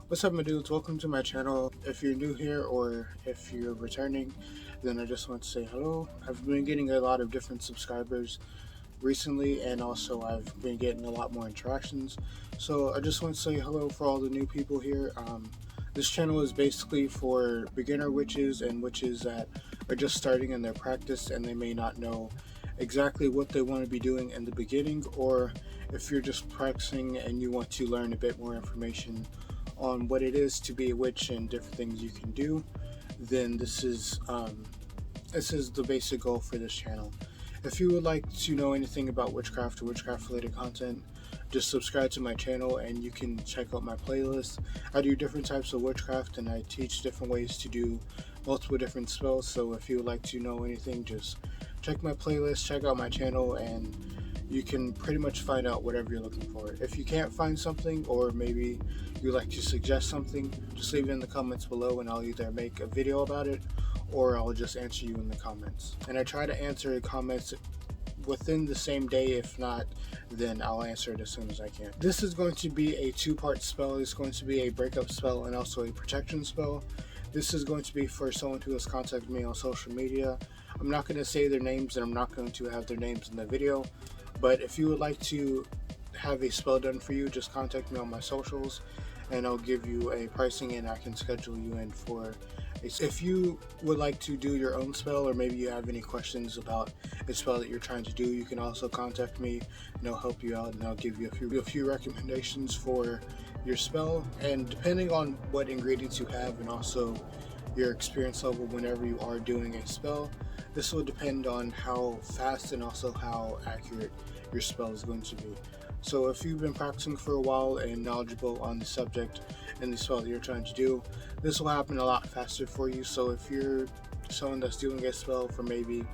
What's up, my dudes? Welcome to my channel. If you're new here or if you're returning, then I just want to say hello. I've been getting a lot of different subscribers recently, and also I've been getting a lot more interactions. So I just want to say hello for all the new people here. This channel is basically for beginner witches and witches that are just starting in their practice and they may not know exactly what they want to be doing in the beginning, or if you're just practicing and you want to learn a bit more information on what it is to be a witch and different things you can do, then this is the basic goal for this channel. If you would like to know anything about witchcraft or witchcraft related content, just subscribe to my channel and you can check out my playlist. I do different types of witchcraft and I teach different ways to do multiple different spells, so if you would like to know anything, just check my playlist, check out my channel, and you can pretty much find out whatever you're looking for. If you can't find something, or maybe you'd like to suggest something, just leave it in the comments below and I'll either make a video about it or I'll just answer you in the comments. And I try to answer the comments within the same day. If not, then I'll answer it as soon as I can. This is going to be a two-part spell. It's going to be a breakup spell and also a protection spell. This is going to be for someone who has contacted me on social media. I'm not going to say their names and I'm not going to have their names in the video, but if you would like to have a spell done for you, just contact me on my socials and I'll give you a pricing and I can schedule you in for a... If you would like to do your own spell, or maybe you have any questions about a spell that you're trying to do, you can also contact me and I'll help you out and I'll give you a few recommendations for your spell. And depending on what ingredients you have and also your experience level whenever you are doing a spell, this will depend on how fast and also how accurate your spell is going to be. So if you've been practicing for a while and knowledgeable on the subject and the spell that you're trying to do, this will happen a lot faster for you. So if you're someone that's doing a spell for maybe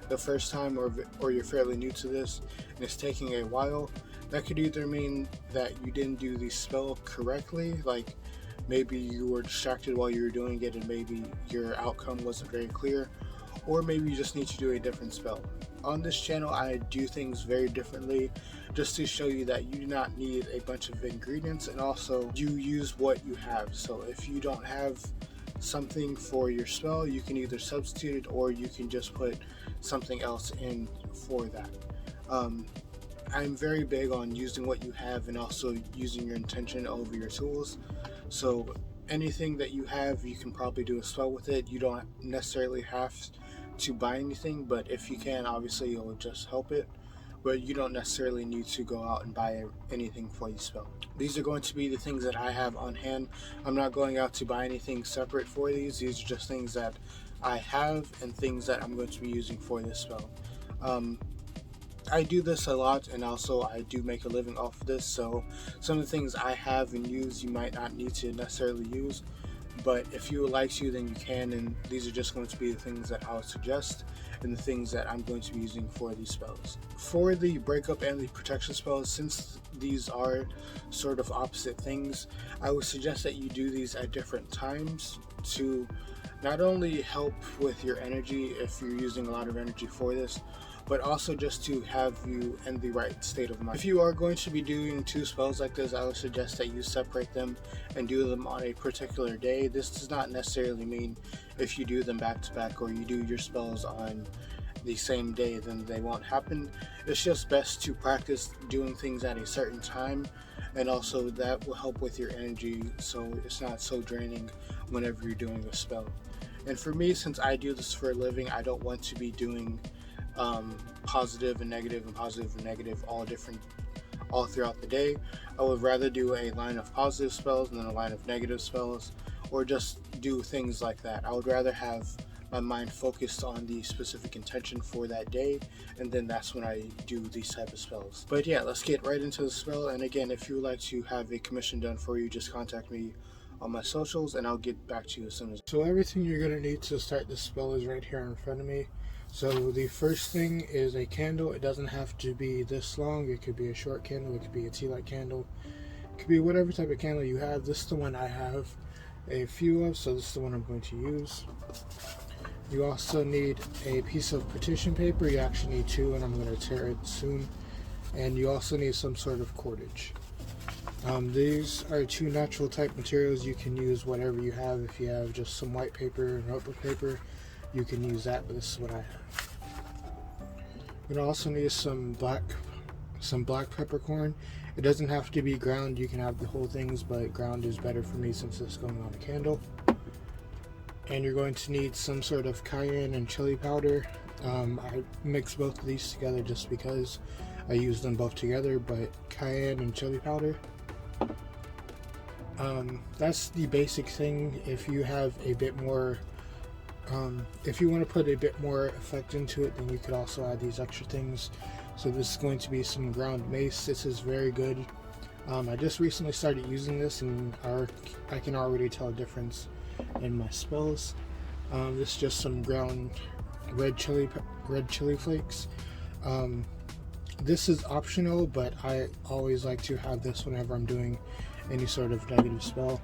the first time, or you're fairly new to this and it's taking a while, that could either mean that you didn't do the spell correctly, like maybe you were distracted while you were doing it and maybe your outcome wasn't very clear, or maybe you just need to do a different spell. On this channel, I do things very differently just to show you that you do not need a bunch of ingredients, and also you use what you have. So if you don't have something for your spell, you can either substitute it or you can just put something else in for that. I'm very big on using what you have and also using your intention over your tools. So anything that you have, you can probably do a spell with it. You don't necessarily have to buy anything, but if you can, obviously it will just help it, but you don't necessarily need to go out and buy anything for the spell. These are going to be the things that I have on hand. I'm not going out to buy anything separate for these. These are just things that I have and things that I'm going to be using for this spell. I do this a lot, and also I do make a living off of this, so some of the things I have and use you might not need to necessarily use, but if you would like to, then you can, and these are just going to be the things that I would suggest and the things that I'm going to be using for these spells. For the breakup and the protection spells, since these are sort of opposite things, I would suggest that you do these at different times to not only help with your energy if you're using a lot of energy for this, but also just to have you in the right state of mind. If you are going to be doing two spells like this, I would suggest that you separate them and do them on a particular day. This does not necessarily mean if you do them back to back or you do your spells on the same day, then they won't happen. It's just best to practice doing things at a certain time, and also that will help with your energy so it's not so draining whenever you're doing a spell. And for me, since I do this for a living, I don't want to be doing positive and negative and positive and negative all throughout the day. I would rather do a line of positive spells and then a line of negative spells, or just do things like that. I would rather have my mind focused on the specific intention for that day, and then that's when I do these type of spells. But yeah, let's get right into the spell. And again, if you would like to have a commission done for you, just contact me on my socials and I'll get back to you as soon as. So everything you're going to need to start this spell is right here in front of me. So the first thing is a candle. It doesn't have to be this long. It could be a short candle. It could be a tea light candle. It could be whatever type of candle you have. This is the one I have a few of, so this is the one I'm going to use. You also need a piece of petition paper. You actually need two, and I'm going to tear it soon. And you also need some sort of cordage. These are two natural type materials. You can use whatever you have. If you have just some white paper or notebook paper, you can use that, but this is what I have. You're gonna also need some black peppercorn. It doesn't have to be ground, you can have the whole things, but ground is better for me since it's going on a candle. And you're going to need some sort of cayenne and chili powder. I mix both of these together just because I use them both together, but cayenne and chili powder. That's the basic thing. If you have a bit more, if you want to put a bit more effect into it, then you could also add these extra things. So this is going to be some ground mace. This is very good. I just recently started using this, and I can already tell a difference in my spells. This is just some ground red chili flakes. This is optional, but I always like to have this whenever I'm doing any sort of negative spell.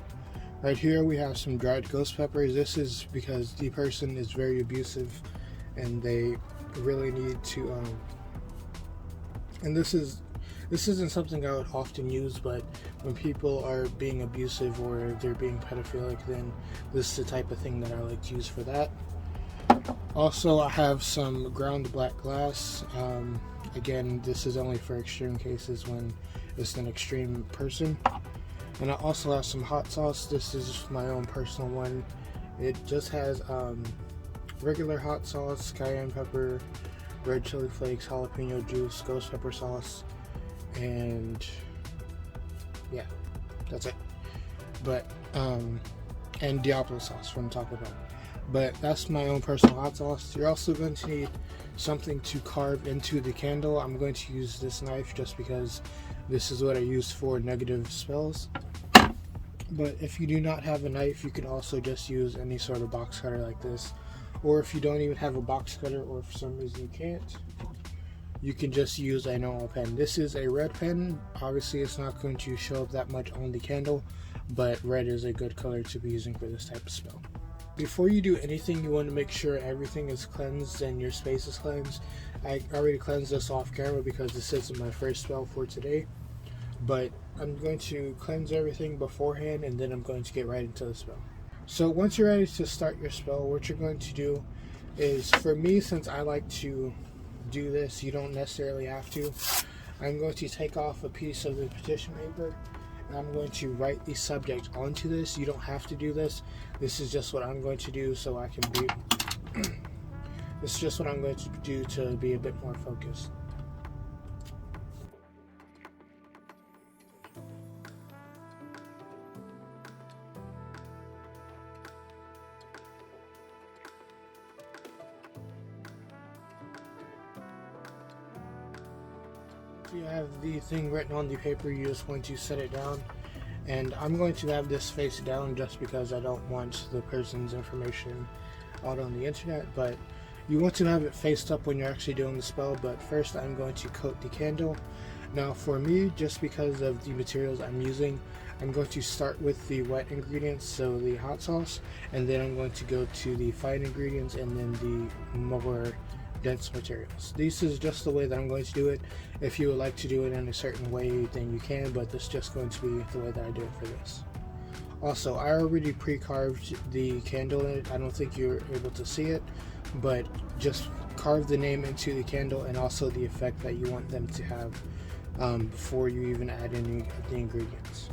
Right here we have some dried ghost peppers. This is because the person is very abusive and they really need to and this isn't something I would often use, but when people are being abusive or they're being pedophilic, then this is the type of thing that I like to use for that. Also, I have some ground black glass. Again, this is only for extreme cases when it's an extreme person. And I also have some hot sauce. This is my own personal one. It just has regular hot sauce, cayenne pepper, red chili flakes, jalapeno juice, ghost pepper sauce, and yeah, that's it. But and Diablo sauce from Taco Bell. But that's my own personal hot sauce. You're also going to need something to carve into the candle. I'm going to use this knife just because this is what I use for negative spells. But if you do not have a knife, you can also just use any sort of box cutter like this. Or if you don't even have a box cutter, or for some reason you can't, you can just use a normal pen. This is a red pen. Obviously it's not going to show up that much on the candle, but red is a good color to be using for this type of spell. Before you do anything, you want to make sure everything is cleansed and your space is cleansed. I already cleansed this off camera because this isn't my first spell for today, but I'm going to cleanse everything beforehand and then I'm going to get right into the spell. So once you're ready to start your spell, what you're going to do is, for me, since I like to do this, you don't necessarily have to. I'm going to take off a piece of the petition paper and I'm going to write the subject onto this. You don't have to do this. This is just what I'm going to do so I can be this is just what I'm going to do to be a bit more focused. You have the thing written on the paper, you just want to set it down, and I'm going to have this face down just because I don't want the person's information out on the internet, but you want to have it faced up when you're actually doing the spell. But first I'm going to coat the candle. Now for me, just because of the materials I'm using, I'm going to start with the wet ingredients, so the hot sauce, and then I'm going to go to the fine ingredients and then the more dense materials. This is just the way that I'm going to do it. If you would like to do it in a certain way, then you can, but this is just going to be the way that I do it for this. Also, I already pre-carved the candle in it. I don't think you're able to see it, but just carve the name into the candle and also the effect that you want them to have before you even add any of the ingredients.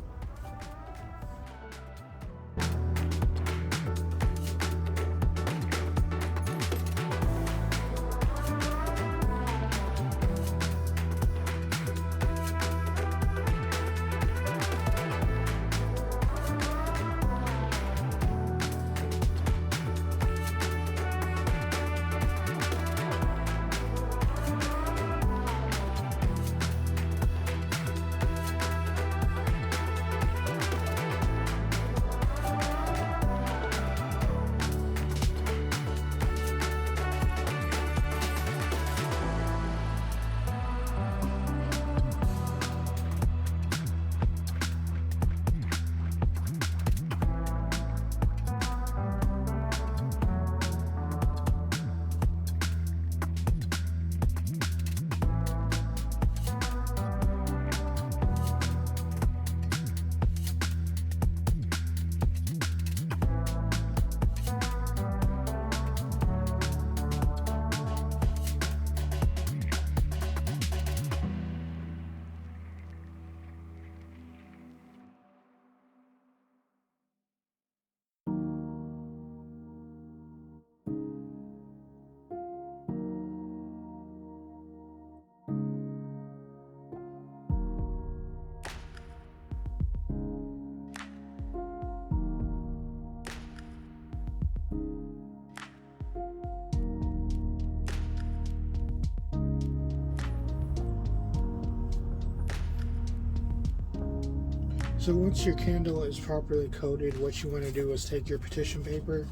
So once your candle is properly coated, what you want to do is take your petition paper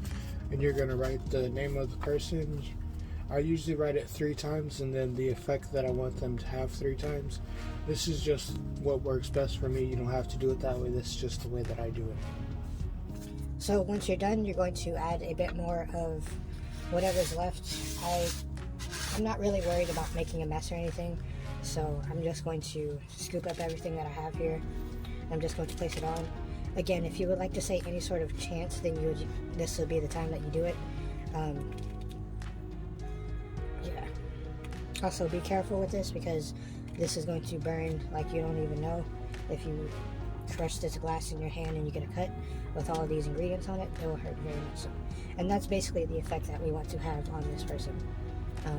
and you're going to write the name of the person. I usually write it 3 times and then the effect that I want them to have 3 times. This is just what works best for me. You don't have to do it that way. This is just the way that I do it. So once you're done, you're going to add a bit more of whatever's left. I'm not really worried about making a mess or anything, so I'm just going to scoop up everything that I have here. I'm just going to place it on. Again, if you would like to say any sort of chant, then this would be the time that you do it. Yeah. Also, be careful with this because this is going to burn like you don't even know. If you crush this glass in your hand and you get a cut with all of these ingredients on it, it will hurt very much. So, and that's basically the effect that we want to have on this person. Yeah.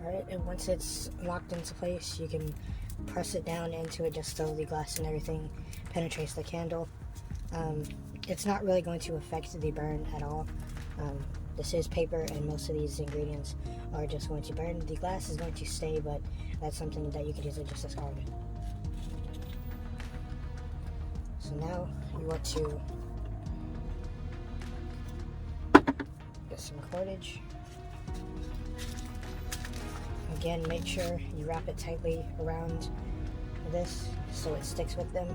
Alright, and once it's locked into place, you can press it down into it just so the glass and everything penetrates the candle. It's not really going to affect the burn at all. This is paper and most of these ingredients are just going to burn. The glass is going to stay, but that's something that you could easily just discard. So now you want to get some cordage. Again, make sure you wrap it tightly around this so it sticks with them.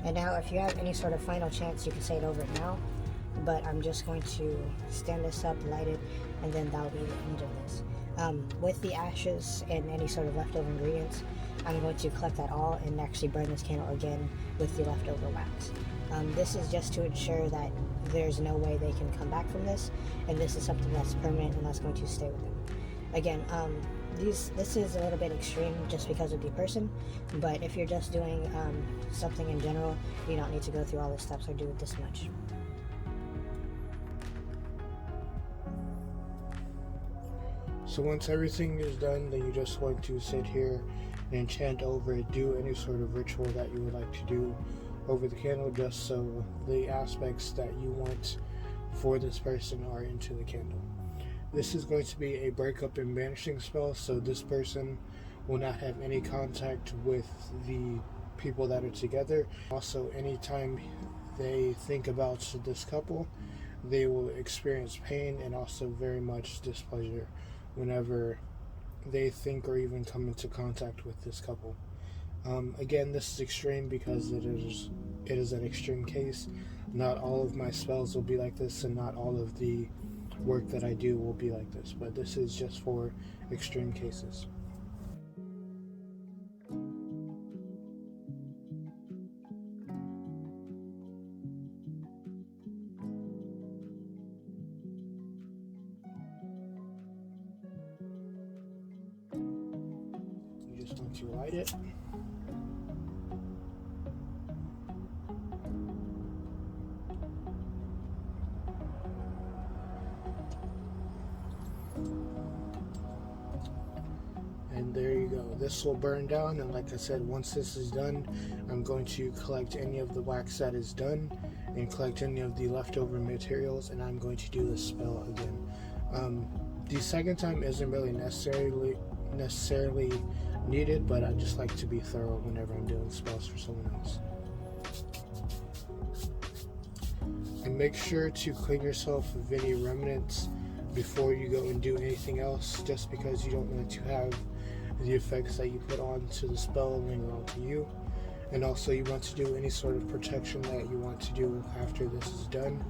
And now if you have any sort of final chance, you can say it over it now, but I'm just going to stand this up, light it, and then that'll be the end of this. With the ashes and any sort of leftover ingredients, I'm going to collect that all and actually burn this candle again with the leftover wax. This is just to ensure that there's no way they can come back from this, and this is something that's permanent and that's going to stay with them. Again, this is a little bit extreme just because of the person, but if you're just doing something in general, you don't need to go through all the steps or do it this much. So once everything is done, then you just want to sit here and chant over it, do any sort of ritual that you would like to do over the candle, just so the aspects that you want for this person are into the candle. This is going to be a breakup and banishing spell, so this person will not have any contact with the people that are together. Also, anytime they think about this couple, they will experience pain and also very much displeasure whenever they think or even come into contact with this couple. Again, this is extreme because it is an extreme case. Not all of my spells will be like this, and not all of the work that I do will be like this, but this is just for extreme cases. You just want to light it. And there you go. This will burn down, and like I said, once this is done, I'm going to collect any of the wax that is done and collect any of the leftover materials, and I'm going to do the spell again. The second time isn't really necessarily needed, but I just like to be thorough whenever I'm doing spells for someone else. And make sure to clean yourself of any remnants before you go and do anything else, just because you don't want to have the effects that you put onto the spell linger onto you. And also, you want to do any sort of protection that you want to do after this is done.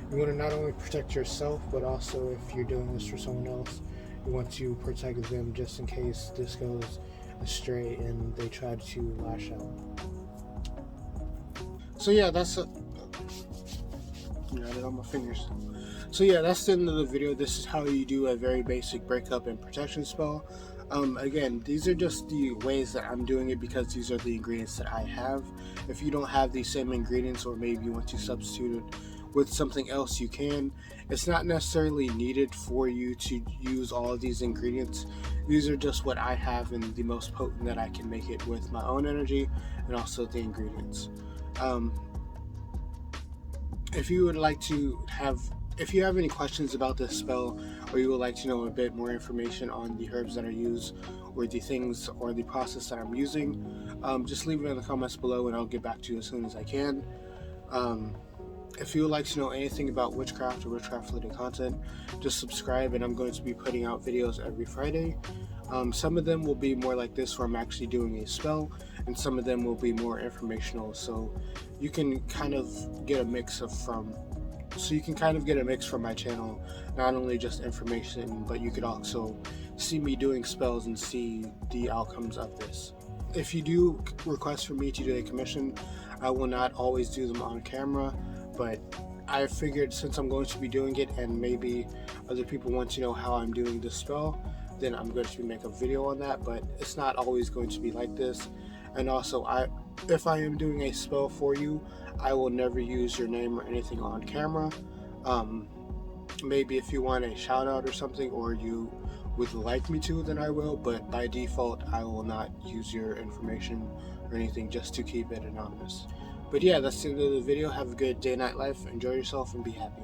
You want to not only protect yourself, but also if you're doing this for someone else, you want to protect them just in case this goes astray and they try to lash out. So yeah, that's it. Got it on my fingers. So yeah, that's the end of the video. This is how you do a very basic breakup and protection spell. Again, these are just the ways that I'm doing it because these are the ingredients that I have. If you don't have these same ingredients, or maybe you want to substitute it with something else, you can. It's not necessarily needed for you to use all of these ingredients. These are just what I have and the most potent that I can make it with my own energy and also the ingredients. If you would like to have If you have any questions about this spell, or you would like to know a bit more information on the herbs that I use, or the things or the process that I'm using, just leave it in the comments below and I'll get back to you as soon as I can. If you would like to know anything about witchcraft or witchcraft related content, just subscribe, and I'm going to be putting out videos every Friday. Some of them will be more like this, where I'm actually doing a spell, and some of them will be more informational, so you can kind of get a mix from my channel, not only just information, but you could also see me doing spells and see the outcomes of this. If you do request for me to do a commission, I will not always do them on camera, but I figured since I'm going to be doing it and maybe other people want to know how I'm doing this spell, then I'm going to make a video on that, but it's not always going to be like this. And also, if I am doing a spell for you, I will never use your name or anything on camera. Maybe if you want a shout out or something, or you would like me to, then I will, but by default I will not use your information or anything, just to keep it anonymous. But yeah, that's the end of the video. Have a good day, night life, enjoy yourself, and be happy.